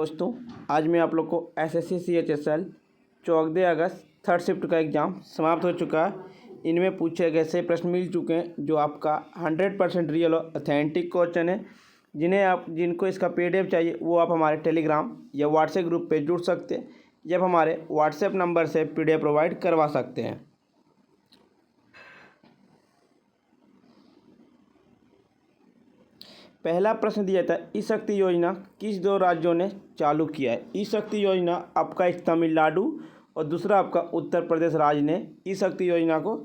दोस्तों, आज मैं आप लोग को एसएससी CHSL 14 अगस्त थर्ड शिफ्ट का एग्ज़ाम समाप्त हो चुका है। इनमें पूछे गए से प्रश्न मिल चुके हैं जो आपका 100% रियल और ऑथेंटिक क्वेश्चन है। जिनको इसका PDF चाहिए वो आप हमारे टेलीग्राम या व्हाट्सएप ग्रुप पे जुड़ सकते हैं या आप हमारे व्हाट्सएप नंबर से PDF प्रोवाइड करवा सकते हैं। पहला प्रश्न दिया था, ई शक्ति योजना किस दो राज्यों ने चालू किया है। ई शक्ति योजना आपका एक तमिलनाडु और दूसरा आपका उत्तर प्रदेश राज्य ने ई शक्ति योजना को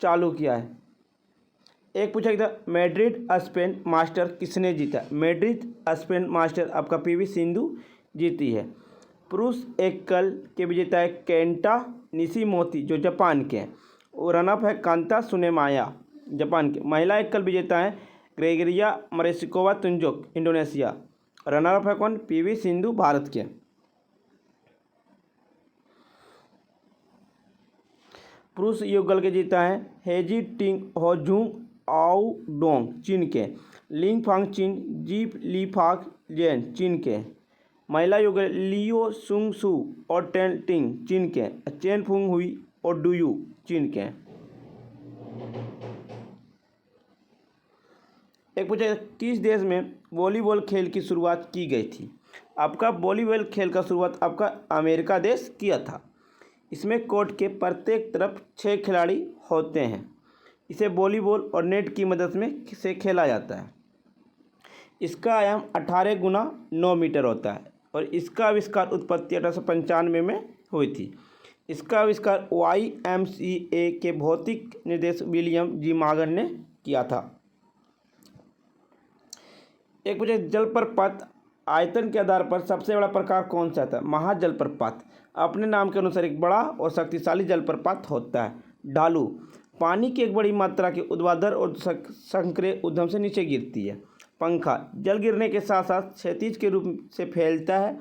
चालू किया है। एक पूछा गया था, मैड्रिड स्पेन मास्टर किसने जीता। मैड्रिड स्पेन मास्टर आपका PV सिंधु जीती है। पुरुष एकल के विजेता है केंटा निशिमोतो जो जापान के हैं और रनअप है कांता सुनेमाया जापान के। महिला एकल विजेता है ग्रेगरिया मरेसिकोवा तुंजोक इंडोनेशिया। रनर अप है कौन, PV सिंधु भारत के। पुरुष युगल के जीता है हेजी टिंग होजुंग आओ डोंग चीन के। लिंग फांग चीन जीप ली फाक जैन चीन के। महिला युगल लियो सुंग सू और टेन टिंग चीन के। चेन फुंग हुई और डुयू चीन के। एक पूछा, किस देश में वॉलीबॉल खेल की शुरुआत की गई थी। आपका वॉलीबॉल खेल का शुरुआत आपका अमेरिका देश किया था। इसमें कोर्ट के प्रत्येक तरफ 6 खिलाड़ी होते हैं। इसे वॉलीबॉल और नेट की मदद से खेला जाता है। इसका आयाम 18 गुना 9 मीटर होता है और इसका आविष्कार उत्पत्ति 1895 में हुई थी। इसका आविष्कार YMCA के भौतिक निर्देशक विलियम जी मॉर्गन ने किया था। एक पूछे, जलप्रपात आयतन के आधार पर सबसे बड़ा प्रकार कौन सा था। महाजलप्रपात अपने नाम के अनुसार एक बड़ा और शक्तिशाली जलप्रपात होता है। ढालू पानी की एक बड़ी मात्रा के ऊर्ध्वाधर और संक्रिय उद्गम से नीचे गिरती है। पंखा जल गिरने के साथ साथ क्षैतिज के रूप से फैलता है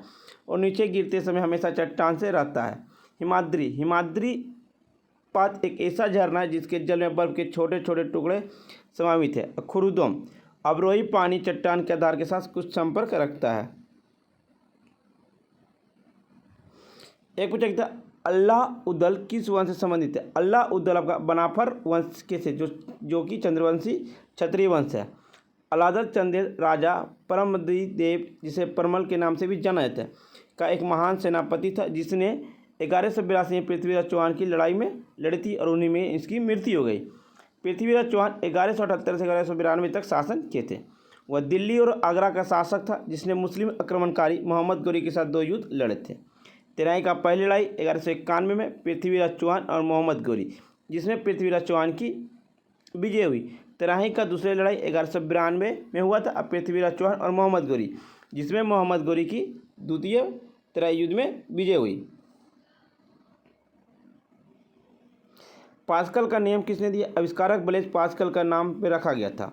और नीचे गिरते समय हमेशा चट्टान से रहता है। हिमाद्री पात एक ऐसा झरना है जिसके जल में बर्फ के छोटे छोटे टुकड़े समावित है। खुरुदम अवरोही पानी चट्टान के आधार के साथ कुछ संपर्क रखता है। एक पूछा गया था, अल्लाह उदल किस वंश से संबंधित है। अल्लाह उदल आपका बनाफर वंश के से जो कि चंद्रवंशी क्षत्रिय वंश है। अलादल चंदेल राजा परमदि देव जिसे परमल के नाम से भी जाना जाता है का एक महान सेनापति था जिसने 1182 में पृथ्वीराज चौहान की लड़ाई में लड़ी थी और उन्हीं में इसकी मृत्यु हो गई। पृथ्वीराज चौहान 1178 से 1192 तक शासन किए थे। वह दिल्ली और आगरा का शासक था जिसने मुस्लिम आक्रमणकारी मोहम्मद गौरी के साथ 2 युद्ध लड़े थे। तेराई का पहली लड़ाई 1191 में पृथ्वीराज चौहान और मोहम्मद गौरी जिसमें पृथ्वीराज चौहान की विजय हुई। तेराही का दूसरी लड़ाई 1192 में हुआ था पृथ्वीराज चौहान और मोहम्मद गौरी जिसमें मोहम्मद गौरी की द्वितीय तेराई युद्ध में विजय हुई। पास्कल का नियम किसने दिया। आविष्कारक ब्लेज पास्कल का नाम पे रखा गया था।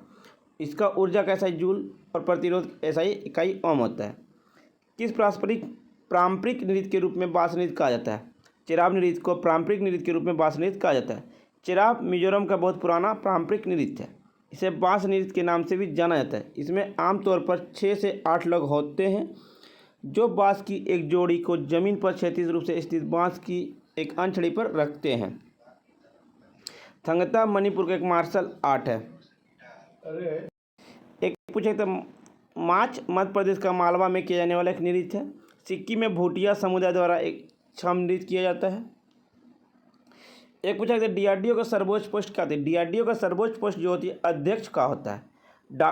इसका ऊर्जा का SI जूल और प्रतिरोध SI इकाई ओम होता है। किस पारंपरिक नृत्य के रूप में बांस नृत्य कहा जाता है। चिराब नृत्य को पारंपरिक नृत्य के रूप में बांस नृत्य कहा जाता है। चिराब मिजोरम का बहुत पुराना पारंपरिक नृत्य है। इसे बांस नृत्य के नाम से भी जाना जाता है। इसमें आमतौर पर 6 से 8 लोग होते हैं जो बांस की एक जोड़ी को जमीन पर क्षैतिज रूप से स्थित बांस की एक अंचड़ी पर रखते हैं। थंगता मणिपुर का एक मार्शल आर्ट है। एक पूछे तो माच मध्य प्रदेश का मालवा में किया जाने वाला एक नृत्य है। सिक्किम में भूटिया समुदाय द्वारा एक छम नृत्य किया जाता है। एक पूछा कि DRDO का सर्वोच्च पोस्ट क्या होती है। DRDO का सर्वोच्च पोस्ट जो होती है अध्यक्ष का होता है।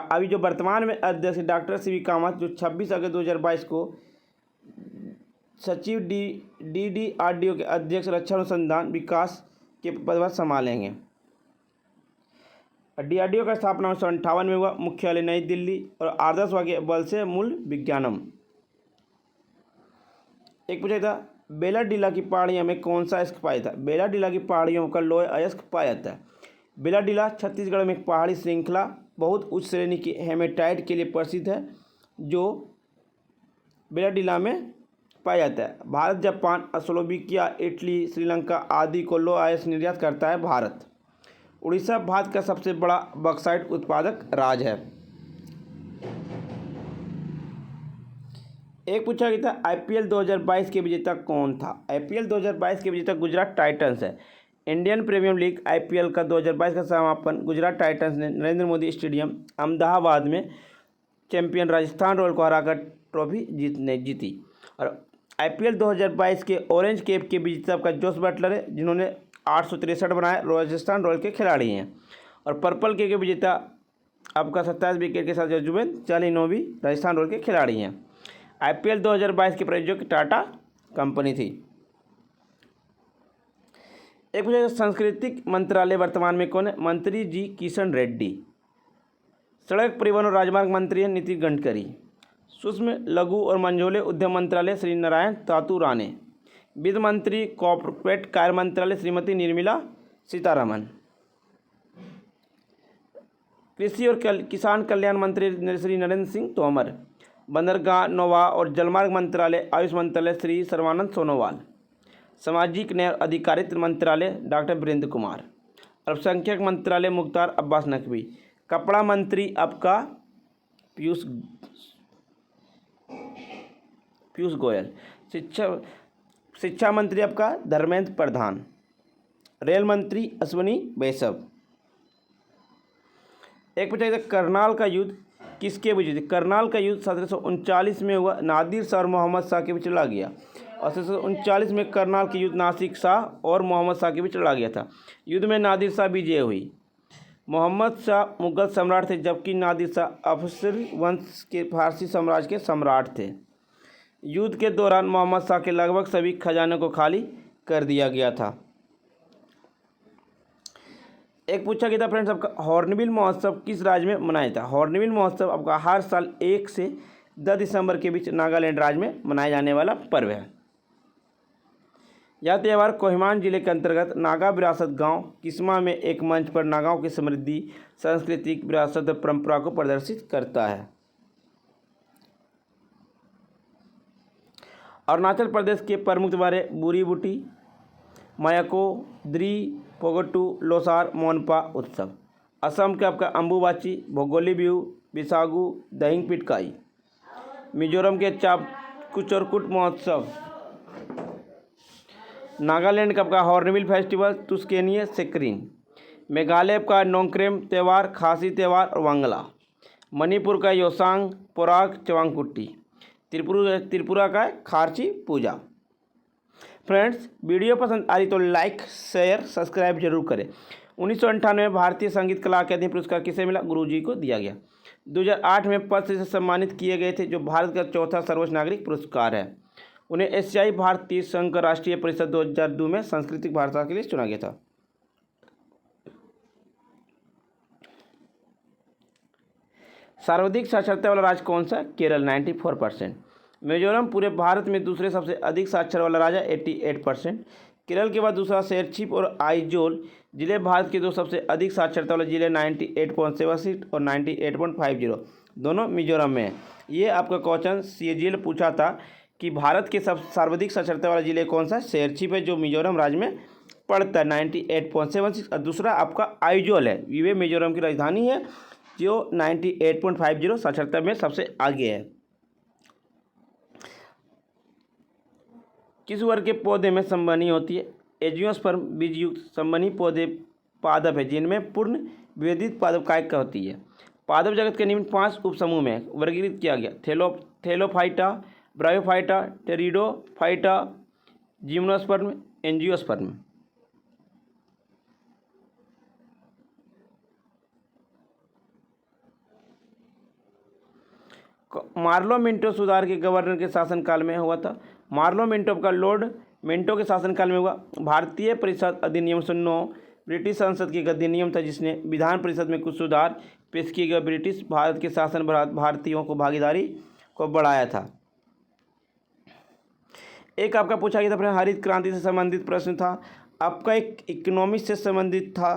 अभी जो वर्तमान में अध्यक्ष डॉक्टर CV कामत जो 26 अगस्त 2022 को सचिव DRDO के अध्यक्ष रक्षा अनुसंधान विकास के पदभार संभालेंगे। DRDO का स्थापना 1958 में हुआ। मुख्यालय नई दिल्ली और आदर्श वाक्य बल से मूल विज्ञानम। एक पूछा था, बेलाडीला की पहाड़ियों में कौन सा अयस्क पाया जाता है। बेलाडीला की पहाड़ियों का लोह अयस्क पाया जाता है। बेलाडीला छत्तीसगढ़ में एक पहाड़ी श्रृंखला बहुत उच्च श्रेणी की हेमेटाइट के लिए प्रसिद्ध है जो बेलाडीला में पाया जाता है। Bharat Japan Slovakia Italy Sri Lanka आदि को लोह अयस्क निर्यात करता है। भारत उड़ीसा भारत का सबसे बड़ा बॉक्साइट उत्पादक राज्य है। एक पूछा गया था IPL 2022 के विजेता कौन था। IPL 2022 के विजेता गुजरात टाइटंस है। इंडियन प्रीमियर लीग IPL का 2022 का समापन गुजरात टाइटंस ने नरेंद्र मोदी स्टेडियम अहमदाबाद में चैंपियन राजस्थान रॉयल को हराकर ट्रॉफी जीती। और IPL 2022 के ऑरेंज कैप के विजेता आपका जोस बटलर है, जिन्होंने 863 बनाए, राजस्थान रॉयल के खिलाड़ी हैं। और पर्पल कैप के विजेता आपका 27 विकेट के साथ जुजवेंद्र चहल भी राजस्थान रॉयल के खिलाड़ी हैं। IPL 2022 के प्रायोजक टाटा कंपनी थी। एक पूछा सांस्कृतिक मंत्रालय वर्तमान में कौन है। मंत्री जी किशन रेड्डी। सड़क परिवहन और राजमार्ग मंत्री हैं नितिन गडकरी। सूक्ष्म लघु और मझोले उद्यम मंत्रालय श्री नारायण तातू राणे। वित्त मंत्री कॉर्पोरेट कार्य मंत्रालय श्रीमती निर्मला सीतारमन। कृषि और किसान कल्याण मंत्री श्री नरेंद्र सिंह तोमर। बंदरगाह नौवा और जलमार्ग मंत्रालय आयुष मंत्रालय श्री सर्बानंद सोनोवाल। सामाजिक न्याय और अधिकारिता मंत्रालय डॉक्टर वीरेंद्र कुमार। अल्पसंख्यक मंत्रालय मुख्तार अब्बास नकवी। कपड़ा मंत्री आपका पीयूष गोयल। शिक्षा मंत्री आपका धर्मेंद्र प्रधान। रेल मंत्री अश्विनी वैष्णव। एक पूछा गया करनाल का युद्ध किसके बीच हुआ। करनाल का युद्ध 1739 में हुआ, नादिर शाह और मोहम्मद शाह के बीच लड़ा गया। और 1739 में करनाल के युद्ध नासिर शाह और मोहम्मद शाह के बीच लड़ा गया था। युद्ध में नादिर शाह विजय हुई। मोहम्मद शाह मुगल सम्राट थे, जबकि नादिर शाह अफसरी वंश के फारसी साम्राज्य के सम्राट थे। युद्ध के दौरान मोहम्मद शाह के लगभग सभी खजाने को खाली कर दिया गया था। एक पूछा गया था फ्रेंड्स आपका हॉर्नबिल महोत्सव किस राज्य में मनाया जाता है। हॉर्नबिल महोत्सव आपका हर साल 1 से 10 दिसंबर के बीच नागालैंड राज्य में मनाया जाने वाला पर्व है। यह त्यौहार कोहिमा जिले के अंतर्गत नागा विरासत गांव किस्मा में एक मंच पर नागाओं की समृद्धि, सांस्कृतिक विरासत और परंपरा को प्रदर्शित करता है। अरुणाचल प्रदेश के प्रमुख त्योहार बुरी बुटी, मायाको, द्री, पोगोटू, लोसार, मोनपा उत्सव। असम के आपका अम्बुबाची, भोगोली बिहू, बिसागु, दहिंग पिटकाई। मिजोरम के चापकुचरकुट महोत्सव। नागालैंड का आपका हॉर्नबिल फेस्टिवल, तुस्केनिये सेक्रिन। मेघालय का नोंगक्रेम त्यौहार, खासी त्यौहार और वांगला। मणिपुर का योसांग, पोराक, चवांगकुट्टी। त्रिपुरा का खारची पूजा। फ्रेंड्स वीडियो पसंद आई तो लाइक शेयर सब्सक्राइब जरूर करें। 1998 में भारतीय संगीत कला अकादमी पुरस्कार किसे मिला। गुरुजी को दिया गया। 2008 में पद्म से सम्मानित किए गए थे, जो भारत का चौथा सर्वोच्च नागरिक पुरस्कार है। उन्हें एशियाई भारतीय संघ राष्ट्रीय परिषद 2002 में सांस्कृतिक भाषा के लिए चुना गया था। सर्वाधिक साक्षरता वाला राज्य कौन सा। केरल 94%। मिजोरम पूरे भारत में दूसरे सबसे अधिक साक्षर वाला राज्य 88%। केरल के बाद दूसरा शहर छिप और आइजोल जिले भारत के दो सबसे अधिक साक्षरता वाले जिले 98.76 और 98.50 दोनों मिजोरम में है। ये आपका क्वेश्चन CAGL पूछा था कि भारत के सब सर्वाधिक साक्षरता वाला जिले कौन सा। शहर छिप है जो मिजोरम राज्य में पड़ता है 98.76 और दूसरा आपका आइजोल है, ये मिजोरम की राजधानी है जो 98.50 साक्षरता में सबसे आगे है। किस वर्ग के पौधे में संवहनी होती है। एजियोस्पर्म बीजयुक्त संवहनी पौधे पादप है, जिनमें पूर्ण विभेदित पादप कायिका होती है। पादप जगत के निम्न 5 उपसमूह में वर्गीकृत किया गया। Thallophyta, Bryophyta, Pteridophyta, gymnosperm, angiosperm. Morley Minto सुधार के गवर्नर के शासनकाल में हुआ था। मार्लो मिंटो का लॉर्ड मिंटो के शासनकाल में हुआ। भारतीय परिषद अधिनियम 1909 ब्रिटिश संसद की अधिनियम था, जिसने विधान परिषद में कुछ सुधार पेश किए गए। ब्रिटिश भारत के शासन भारतीयों को भागीदारी को बढ़ाया था। एक आपका पूछा गया था हरित क्रांति से संबंधित प्रश्न था, आपका एक इकोनॉमिक्स से संबंधित था।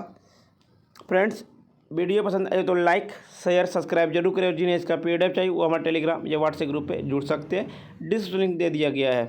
फ्रेंड्स वीडियो पसंद आए तो लाइक शेयर सब्सक्राइब जरूर करें और जिन्हें इसका PDF चाहिए वो हमारे टेलीग्राम या व्हाट्सएप ग्रुप पे जुड़ सकते हैं। डिस्क्रिप्शन लिंक दे दिया गया है।